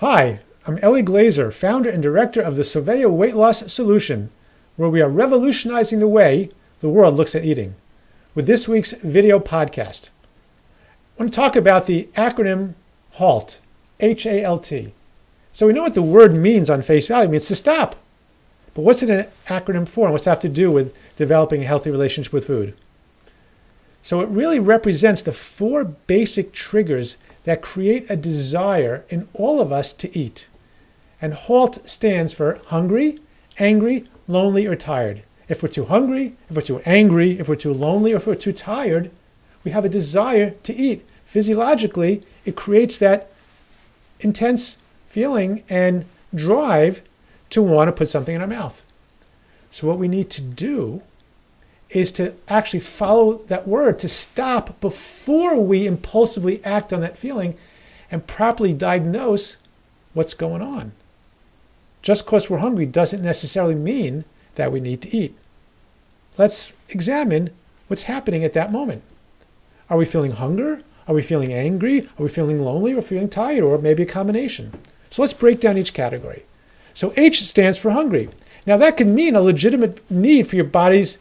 Hi, I'm Ellie Glazer, founder and director of the Surveyor Weight Loss Solution, where we are revolutionizing the way the world looks at eating. With this week's video podcast, I want to talk about the acronym HALT, H-A-L-T. So we know what the word means on face value. It means to stop. But what's it an acronym for, and what's it have to do with developing a healthy relationship with food? So it really represents the four basic triggers that create a desire in all of us to eat. And HALT stands for hungry, angry, lonely, or tired. If we're too hungry, if we're too angry, if we're too lonely, or if we're too tired, we have a desire to eat. Physiologically, it creates that intense feeling and drive to want to put something in our mouth. So what we need to do is to actually follow that word, to stop before we impulsively act on that feeling and properly diagnose what's going on. Just because we're hungry doesn't necessarily mean that we need to eat. Let's examine what's happening at that moment. Are we feeling hunger? Are we feeling angry? Are we feeling lonely or feeling tired, or maybe a combination? So let's break down each category. So H stands for hungry. Now that can mean a legitimate need for your body's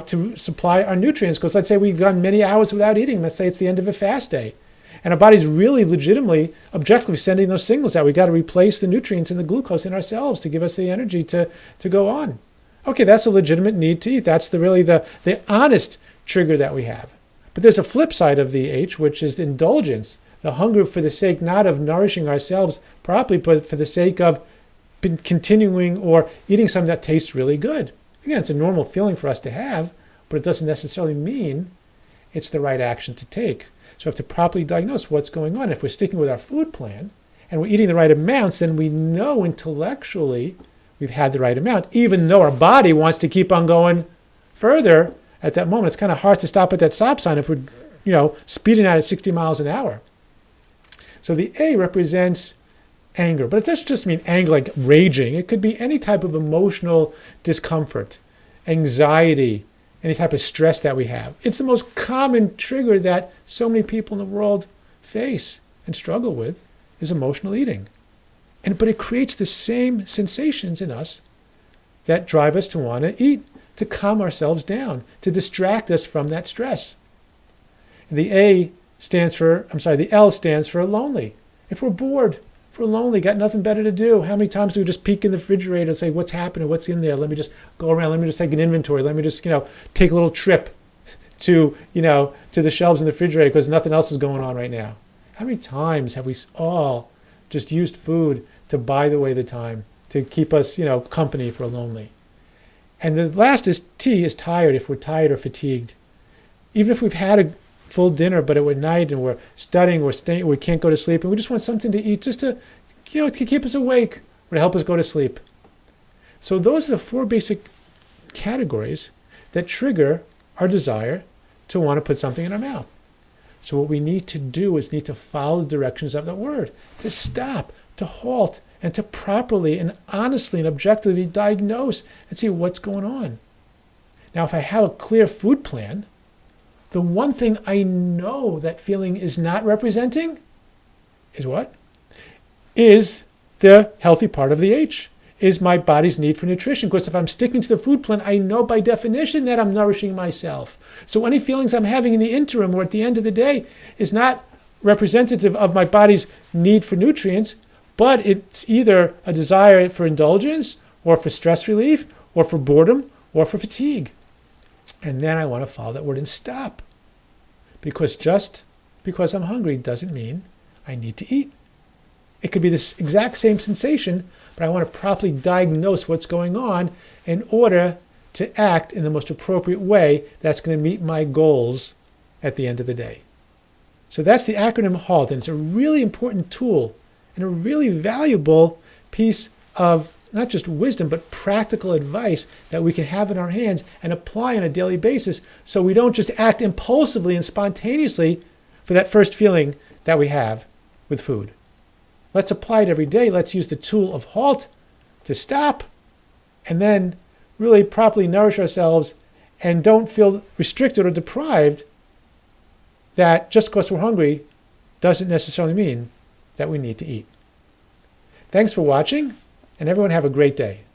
to supply our nutrients, because let's say we've gone many hours without eating. Let's say it's the end of a fast day. And our body's really legitimately, objectively sending those signals out. We got to replace the nutrients and the glucose in ourselves to give us the energy to go on. Okay, that's a legitimate need to eat. That's the honest trigger that we have. But there's a flip side of the H, which is indulgence, the hunger for the sake not of nourishing ourselves properly, but for the sake of continuing or eating something that tastes really good. Again, it's a normal feeling for us to have, but it doesn't necessarily mean it's the right action to take. So we have to properly diagnose what's going on. If we're sticking with our food plan and we're eating the right amounts, then we know intellectually we've had the right amount, even though our body wants to keep on going further at that moment. It's kind of hard to stop at that stop sign if we're speeding out at 60 miles an hour. So the A represents anger, but it doesn't just mean anger like raging. It could be any type of emotional discomfort, anxiety, any type of stress that we have. It's the most common trigger that so many people in the world face and struggle with is emotional eating. But it creates the same sensations in us that drive us to want to eat, to calm ourselves down, to distract us from that stress. The L stands for lonely. If we're bored, if we're lonely, got nothing better to do, how many times do we just peek in the refrigerator and say, what's happening, what's in there? Let me just go around, let me just take an inventory, let me just, take a little trip to the shelves in the refrigerator because nothing else is going on right now. How many times have we all just used food to buy away the time, to keep us, company if we're lonely? And the last is T, is tired, if we're tired or fatigued. Even if we've had a full dinner, but at night and we're studying, we can't go to sleep, and we just want something to eat just to, to keep us awake or to help us go to sleep. So those are the four basic categories that trigger our desire to want to put something in our mouth. So what we need to do is need to follow the directions of the word, to stop, to halt, and to properly and honestly and objectively diagnose and see what's going on. Now, if I have a clear food plan, the one thing I know that feeling is not representing is what? Is the healthy part of the H, is my body's need for nutrition. Because if I'm sticking to the food plan, I know by definition that I'm nourishing myself. So any feelings I'm having in the interim or at the end of the day is not representative of my body's need for nutrients, but it's either a desire for indulgence or for stress relief or for boredom or for fatigue. And then I want to follow that word and stop. Because just because I'm hungry doesn't mean I need to eat. It could be this exact same sensation, but I want to properly diagnose what's going on in order to act in the most appropriate way that's going to meet my goals at the end of the day. So that's the acronym HALT, and it's a really important tool and a really valuable piece of not just wisdom, but practical advice that we can have in our hands and apply on a daily basis so we don't just act impulsively and spontaneously for that first feeling that we have with food. Let's apply it every day. Let's use the tool of HALT to stop and then really properly nourish ourselves and don't feel restricted or deprived that just because we're hungry doesn't necessarily mean that we need to eat. Thanks for watching, and everyone have a great day.